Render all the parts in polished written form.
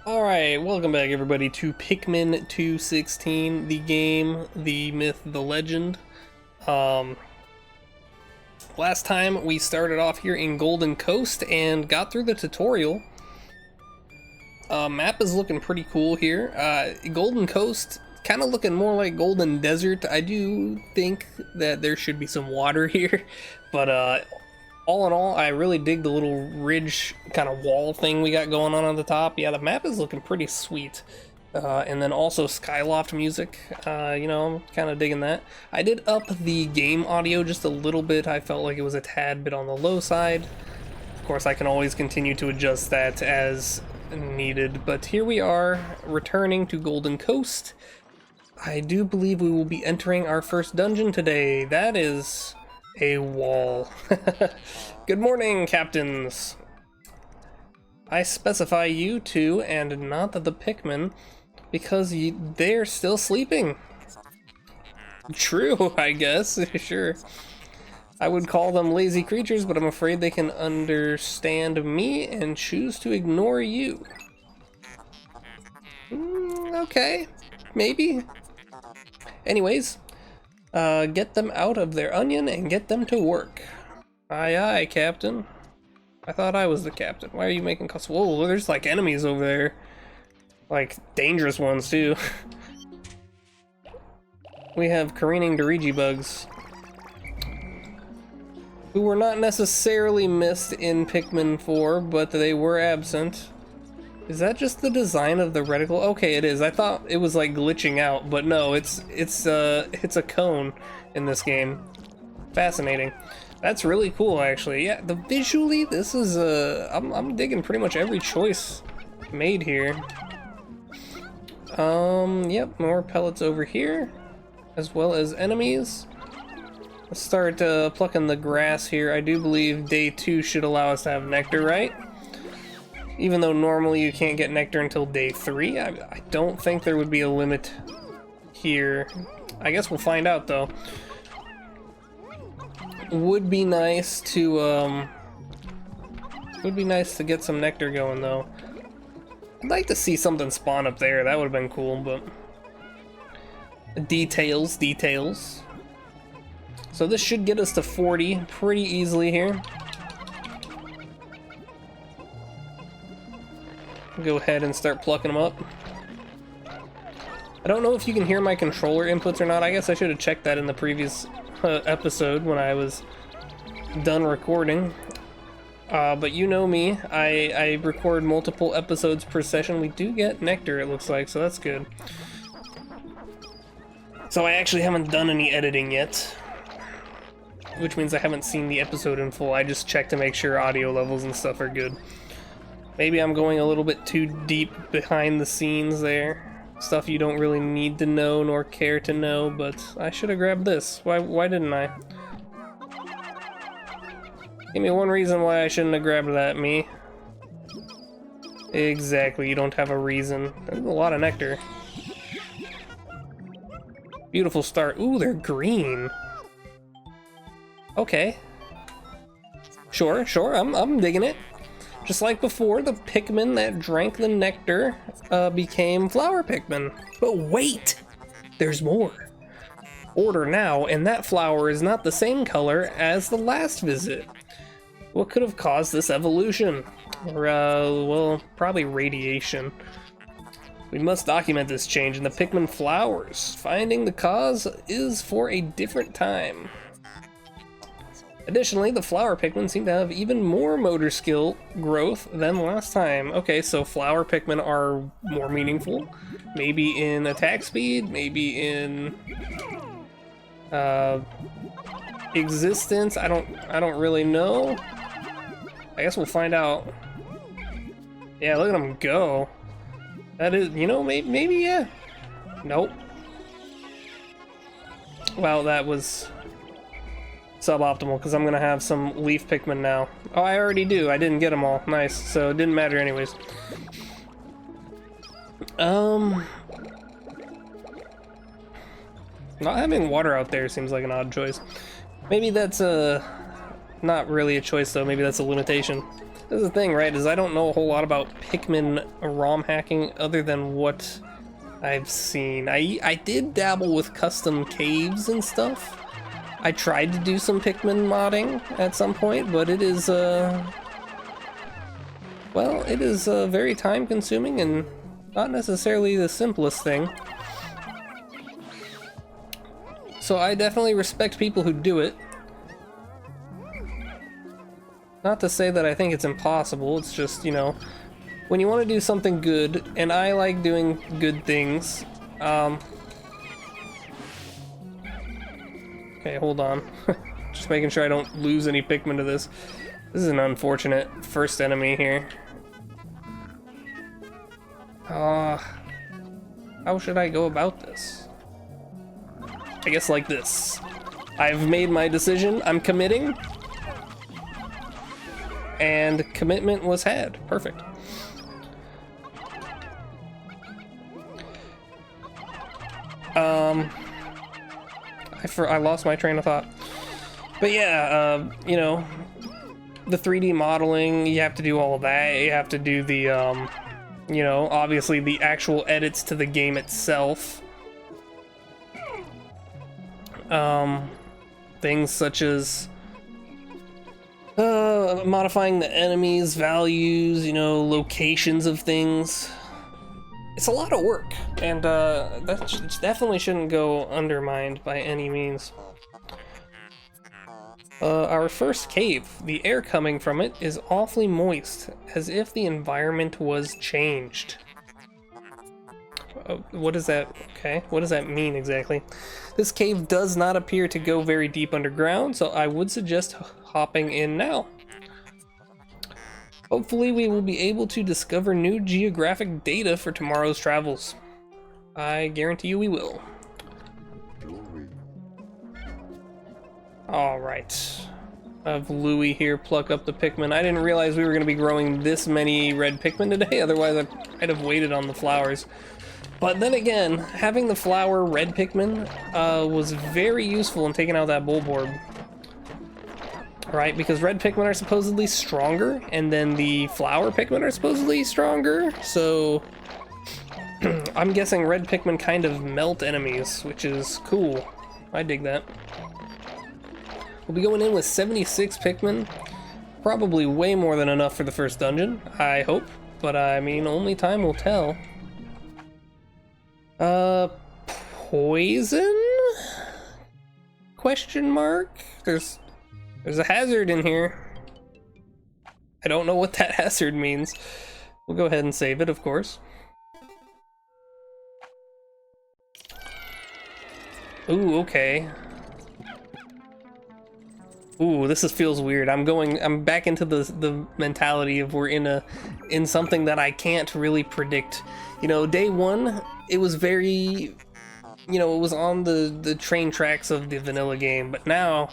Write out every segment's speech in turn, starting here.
Alright, welcome back everybody to Pikmin 216, the game, the myth, the legend. Last time we started off here in Golden Coast and got through the tutorial. Map is looking pretty cool here. Golden Coast, kind of looking more like Golden Desert. I do think that there should be some water here, but all in all, I really dig the little ridge kind of wall thing we got going on the top. Yeah, the map is looking pretty sweet. And then also Skyloft music, you know, I'm kind of digging that. I did up the game audio just a little bit. I felt like it was a tad bit on the low side. Of course, I can always continue to adjust that as needed. But here we are, returning to Golden Coast. I do believe we will be entering our first dungeon today. That is a wall. Good morning, captains. I specify you two and not the Pikmin because they're still sleeping. True, I guess. Sure. I would call them lazy creatures, but I'm afraid they can understand me and choose to ignore you. Okay, maybe. Anyways, get them out of their onion and get them to work. Aye, aye, Captain. I thought I was the captain. Why are you making cuss? Whoa, there's like enemies over there. Like, dangerous ones, too. We have careening Dirigi bugs, who were not necessarily missed in Pikmin 4, but they were absent. Is that just the design of the reticle? Okay, it is. I thought it was like glitching out, but no, it's a cone in this game. Fascinating. That's really cool, actually. Yeah, visually, this is I'm digging pretty much every choice made here. Yep, more pellets over here, as well as enemies. Let's start plucking the grass here. I do believe day 2 should allow us to have nectar, right? Even though normally you can't get nectar until day 3, I don't think there would be a limit here. I guess we'll find out, though. Would be nice to get some nectar going, though. I'd like to see something spawn up there. That would have been cool, but details. So this should get us to 40 pretty easily here. Go ahead and start plucking them up. I don't know if you can hear my controller inputs or not. I guess I should have checked that in the previous episode when I was done recording. But you know me, I record multiple episodes per session. We do get nectar, it looks like, so that's good. So I actually haven't done any editing yet, which means I haven't seen the episode in full. I just check to make sure audio levels and stuff are good. Maybe I'm going a little bit too deep behind the scenes there. Stuff you don't really need to know nor care to know, but I should have grabbed this. Why didn't I? Give me one reason why I shouldn't have grabbed that, me. Exactly, you don't have a reason. There's a lot of nectar. Beautiful start. Ooh, they're green. Okay. Sure, I'm digging it. Just like before, the Pikmin that drank the nectar became flower Pikmin. But wait! There's more. Order now, and that flower is not the same color as the last visit. What could have caused this evolution? Or, well, probably radiation. We must document this change in the Pikmin flowers. Finding the cause is for a different time. Additionally, the flower Pikmin seem to have even more motor skill growth than last time. Okay, so flower Pikmin are more meaningful. Maybe in attack speed, maybe in existence. I don't really know. I guess we'll find out. Yeah, look at them go. That is, you know, maybe yeah. Nope. Well, that was suboptimal, because I'm gonna have some leaf Pikmin now. Oh, I already do. I didn't get them all. Nice. So it didn't matter anyways. Not having water out there seems like an odd choice. Maybe that's not really a choice though. Maybe that's a limitation. is the thing, right, is I don't know a whole lot about Pikmin ROM hacking other than what I've seen. I did dabble with custom caves and stuff. I tried to do some Pikmin modding at some point, but it is, well, it is very time consuming and not necessarily the simplest thing. So I definitely respect people who do it. Not to say that I think it's impossible, it's just, you know, when you want to do something good, and I like doing good things, okay, hold on. Just making sure I don't lose any Pikmin to this. This is an unfortunate first enemy here. How should I go about this? I guess like this. I've made my decision, I'm committing. And commitment was had. Perfect. I lost my train of thought. But yeah, you know, the 3D modeling, you have to do all of that. You have to do the, you know, obviously the actual edits to the game itself. Things such as modifying the enemies' values, you know, locations of things. It's a lot of work, and that definitely shouldn't go undermined by any means. Our first cave, the air coming from it is awfully moist, as if the environment was changed. What is that? Okay, what does that mean exactly? This cave does not appear to go very deep underground, so I would suggest hopping in now. Hopefully we will be able to discover new geographic data for tomorrow's travels. I guarantee you we will. Alright. I have Louie here pluck up the Pikmin. I didn't realize we were going to be growing this many red Pikmin today, otherwise I'd have waited on the flowers. But then again, having the flower red Pikmin was very useful in taking out that Bulborb. Right, because red Pikmin are supposedly stronger, and then the flower Pikmin are supposedly stronger, so I'm guessing red Pikmin kind of melt enemies, which is cool. I dig that. We'll be going in with 76 Pikmin, probably way more than enough for the first dungeon, I hope, but I mean, only time will tell. Poison? Question mark? There's a hazard in here. I don't know what that hazard means. We'll go ahead and save it, of course. Ooh, okay. Ooh, this feels weird. I'm back into the mentality of we're in something that I can't really predict. You know, day one, it was very, you know, it was on the train tracks of the vanilla game, but now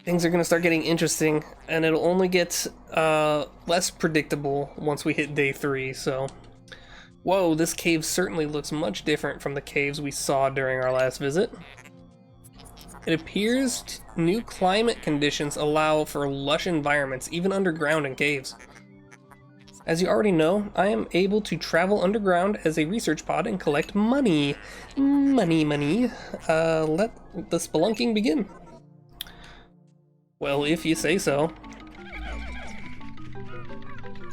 things are gonna start getting interesting, and it'll only get less predictable once we hit day 3, so. Whoa, this cave certainly looks much different from the caves we saw during our last visit. It appears new climate conditions allow for lush environments, even underground in caves. As you already know, I am able to travel underground as a research pod and collect money. Money. Let the spelunking begin. Well, if you say so.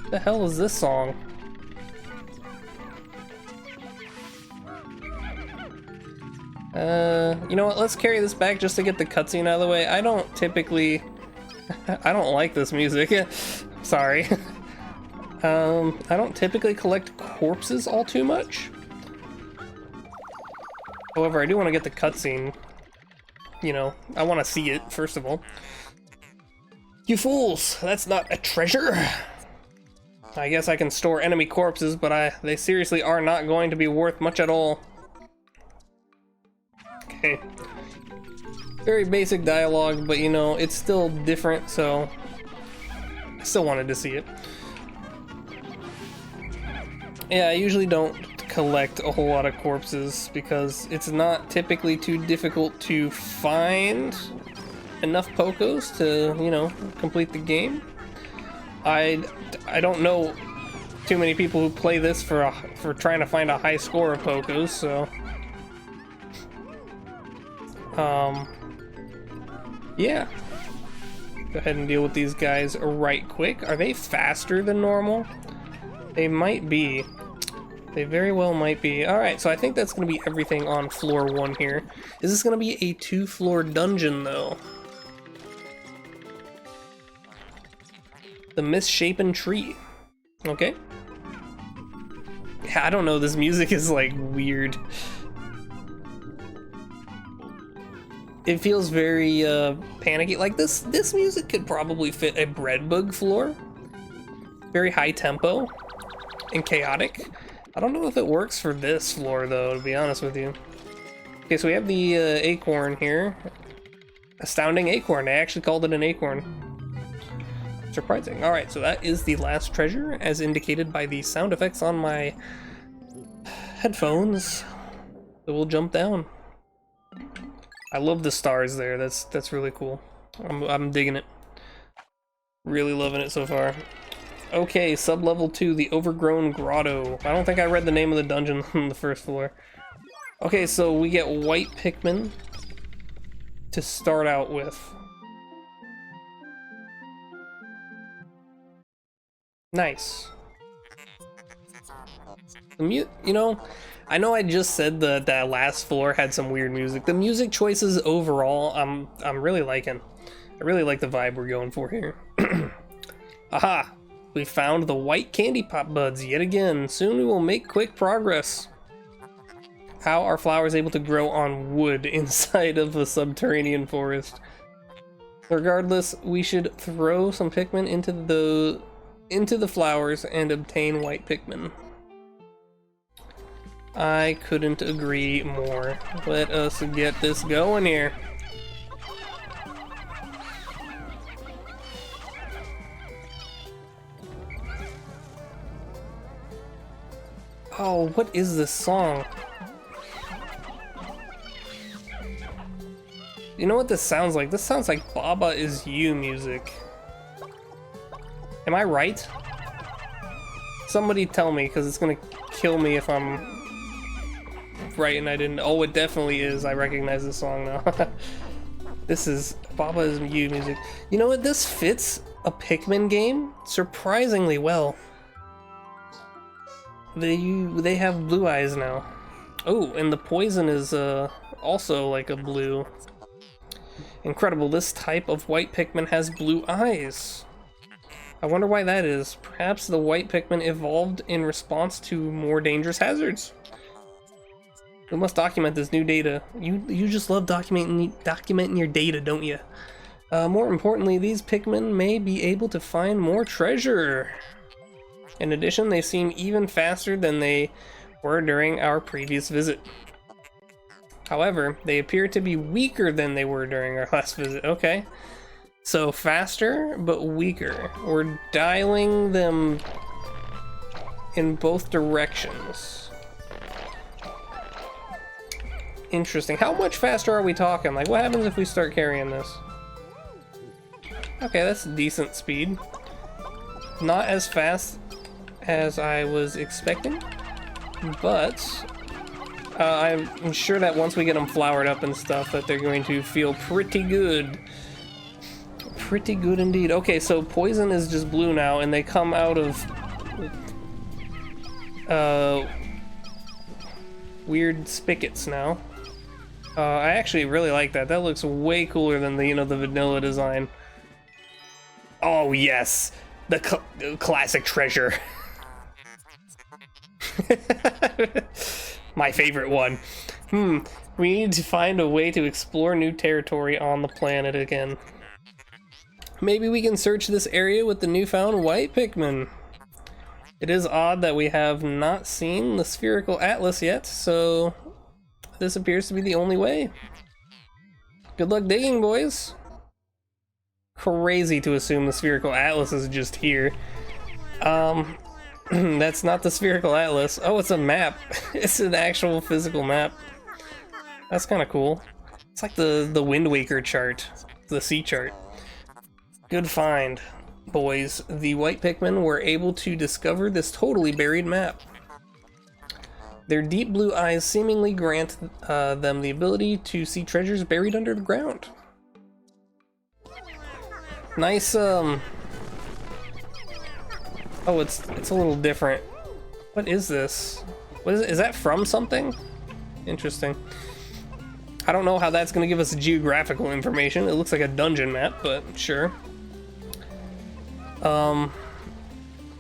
What the hell is this song? You know what, let's carry this back just to get the cutscene out of the way. I don't typically... I don't like this music. Sorry. I don't typically collect corpses all too much. However, I do want to get the cutscene. You know, I want to see it, first of all. You fools! That's not a treasure! I guess I can store enemy corpses, but they seriously are not going to be worth much at all. Okay. Very basic dialogue, but you know, it's still different, so I still wanted to see it. Yeah, I usually don't collect a whole lot of corpses because it's not typically too difficult to find enough Pokos to, you know, complete the game. I don't know too many people who play this for trying to find a high score of Pokos, so yeah. Go ahead and deal with these guys right quick. Are they faster than normal? They might be. They very well might be. Alright, so I think that's going to be everything on floor 1 here. Is this going to be a 2-floor dungeon, though? The Misshapen Tree. Okay. Yeah, I don't know, this music is, like, weird. It feels very, panicky. Like, this music could probably fit a breadbug floor. Very high tempo and chaotic. I don't know if it works for this floor, though, to be honest with you. Okay, so we have the acorn here. Astounding acorn. I actually called it an acorn. Surprising. Alright, so that is the last treasure, as indicated by the sound effects on my headphones. So we'll jump down. I love the stars there. That's really cool. I'm digging it. Really loving it so far. Okay, sub-level 2, the Overgrown Grotto. I don't think I read the name of the dungeon on the first floor. Okay, so we get white Pikmin to start out with. Nice. You know, I know I just said that last floor had some weird music. The music choices overall, I'm really liking. I really like the vibe we're going for here. Aha! We found the white candy pop buds yet again. Soon we will make quick progress. How are flowers able to grow on wood inside of a subterranean forest? Regardless, we should throw some Pikmin into the flowers and obtain white Pikmin. I couldn't agree more. Let us get this going here. Oh, what is this song? You know what this sounds like? This sounds like Baba Is You music. Am I right? Somebody tell me, because it's gonna kill me if I'm right and I didn't. Oh, it definitely is. I recognize this song now. This is Baba Is You music. You know what? This fits a Pikmin game surprisingly well. They have blue eyes now. Oh, and the poison is also like a blue. Incredible, this type of white Pikmin has blue eyes. I wonder why that is. Perhaps the white Pikmin evolved in response to more dangerous hazards. We must document this new data. You just love documenting your data, don't you? More importantly, these Pikmin may be able to find more treasure. In addition, they seem even faster than they were during our previous visit. However, they appear to be weaker than they were during our last visit. Okay. So faster, but weaker. We're dialing them in both directions. Interesting. How much faster are we talking? Like, what happens if we start carrying this? Okay, that's decent speed. Not as fast as I was expecting, but I'm sure that once we get them flowered up and stuff, that they're going to feel pretty good. Pretty good indeed. Okay, so poison is just blue now, and they come out of weird spigots now. I actually really like that. That looks way cooler than the the vanilla design. Oh yes, the classic treasure. My favorite one. We need to find a way to explore new territory on the planet again. Maybe we can search this area with the newfound white Pikmin. It is odd that we have not seen the spherical atlas yet, so this appears to be the only way. Good luck digging, boys. Crazy to assume the spherical atlas is just here. That's not the spherical atlas. Oh, it's a map. It's an actual physical map. That's kind of cool. It's like the Wind Waker chart, the sea chart. Good find. boys, the white Pikmin were able to discover this totally buried map. Their deep blue eyes seemingly grant them the ability to see treasures buried under the ground. Nice, oh, it's a little different. What is this? What is it? Is that from something? Interesting. I don't know how that's going to give us geographical information. It looks like a dungeon map, but sure.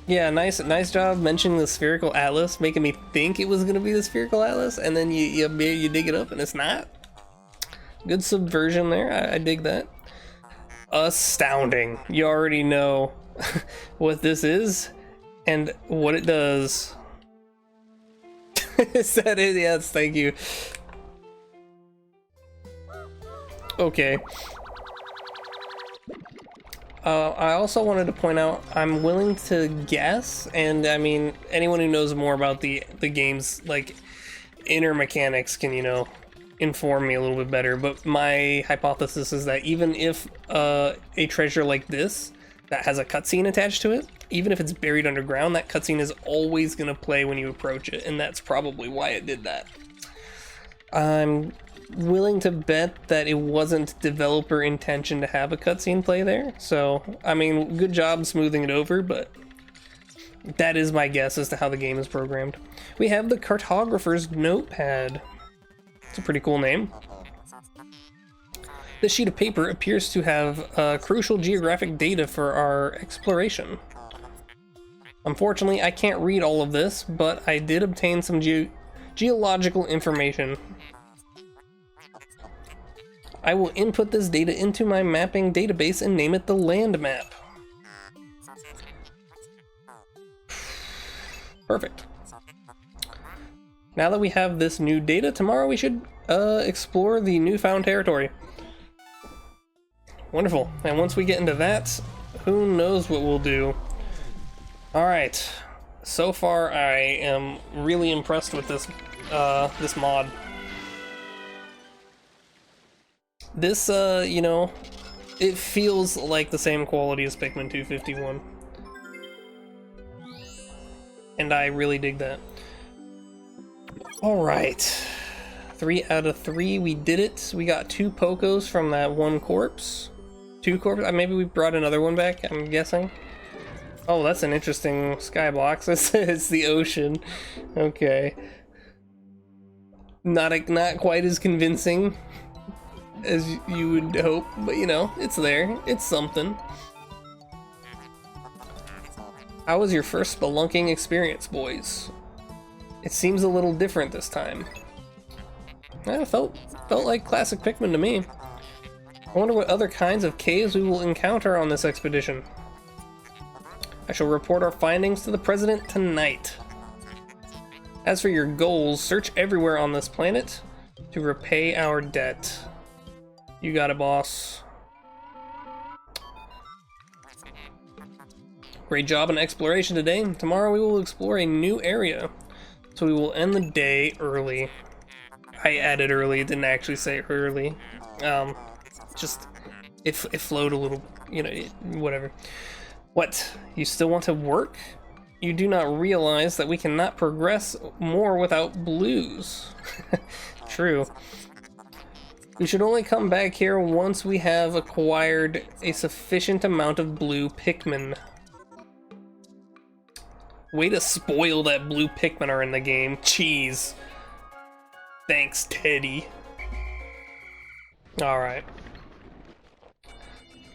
Yeah, nice job mentioning the spherical atlas, making me think it was going to be the spherical atlas, and then you dig it up and it's not. Good subversion there. I dig that. Astounding. You already know what this is and what it does. Is that it? Yes, thank you. Okay. I also wanted to point out, I'm willing to guess, and I mean, anyone who knows more about the game's, like, inner mechanics can, you know, inform me a little bit better, but my hypothesis is that even if a treasure like this, that has a cutscene attached to it, even if it's buried underground, that cutscene is always going to play when you approach it, and that's probably why it did that. I'm willing to bet that it wasn't developer intention to have a cutscene play there, so I mean, good job smoothing it over, but that is my guess as to how the game is programmed. We have the cartographer's notepad. It's a pretty cool name. This sheet of paper appears to have crucial geographic data for our exploration. Unfortunately, I can't read all of this, but I did obtain some geological information. I will input this data into my mapping database and name it the land map. Perfect. Now that we have this new data, tomorrow we should explore the newfound territory. Wonderful. And once we get into that, who knows what we'll do. Alright. So far, I am really impressed with this this mod. This, you know, it feels like the same quality as Pikmin 251. And I really dig that. Alright. 3 out of 3, we did it. We got 2 Pokos from that one corpse. 2 corpses, maybe we brought another one back, I'm guessing. Oh, that's an interesting skybox. It's the ocean. Okay. Not quite as convincing as you would hope, but you know, it's there. It's something. How was your first spelunking experience, boys? It seems a little different this time. It felt like classic Pikmin to me. I wonder what other kinds of caves we will encounter on this expedition. I shall report our findings to the president tonight. As for your goals, search everywhere on this planet to repay our debt. You got it, boss. Great job in exploration today. Tomorrow we will explore a new area. So we will end the day early. I added early, didn't actually say early. Just, it flowed a little, you know, whatever. What? You still want to work? You do not realize that we cannot progress more without blues. True. We should only come back here once we have acquired a sufficient amount of blue Pikmin. Way to spoil that blue Pikmin are in the game. Cheese. Thanks, Teddy. Alright.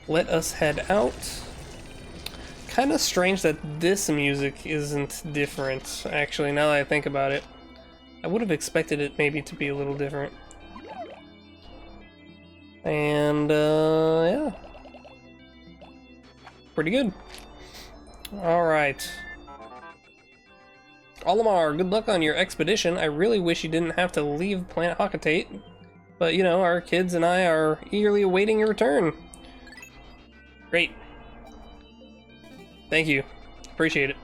Let us head out. Kind of strange that this music isn't different, actually, now that I think about it. I would have expected it maybe to be a little different. And, yeah. Pretty good. Alright. Olimar, good luck on your expedition. I really wish you didn't have to leave Planet Hakatate. But, you know, our kids and I are eagerly awaiting your return. Great. Thank you. Appreciate it.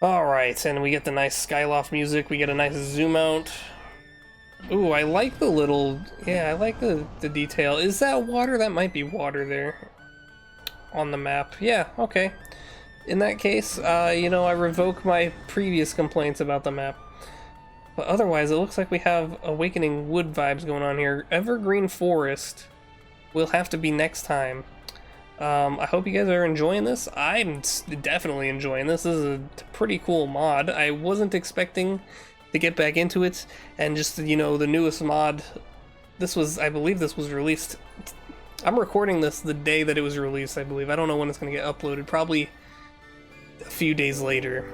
Alright, and we get the nice Skyloft music. We get a nice zoom out. Ooh, I like the little... Yeah, I like the detail. Is that water? That might be water there. on the map. Yeah, okay. In that case, you know, I revoke my previous complaints about the map. But otherwise, it looks like we have Awakening Wood vibes going on here. Evergreen Forest will have to be next time. I hope you guys are enjoying this. I'm definitely enjoying this. This is a pretty cool mod. I wasn't expecting to get back into it, and just, you know, the newest mod. This was, I believe this was released. I'm recording this the day that it was released, I believe. I don't know when it's going to get uploaded. Probably a few days later.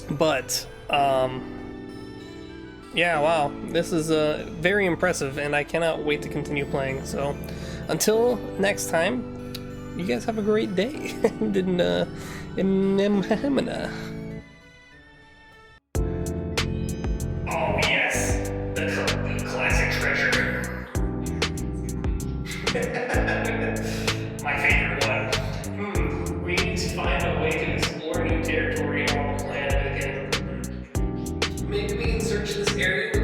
But, yeah, wow. This is very impressive, and I cannot wait to continue playing. So, until next time, you guys have a great day. Oh yes, the classic treasure. My favorite one. We need to find a way to explore new territory on the planet again. Maybe we can search this area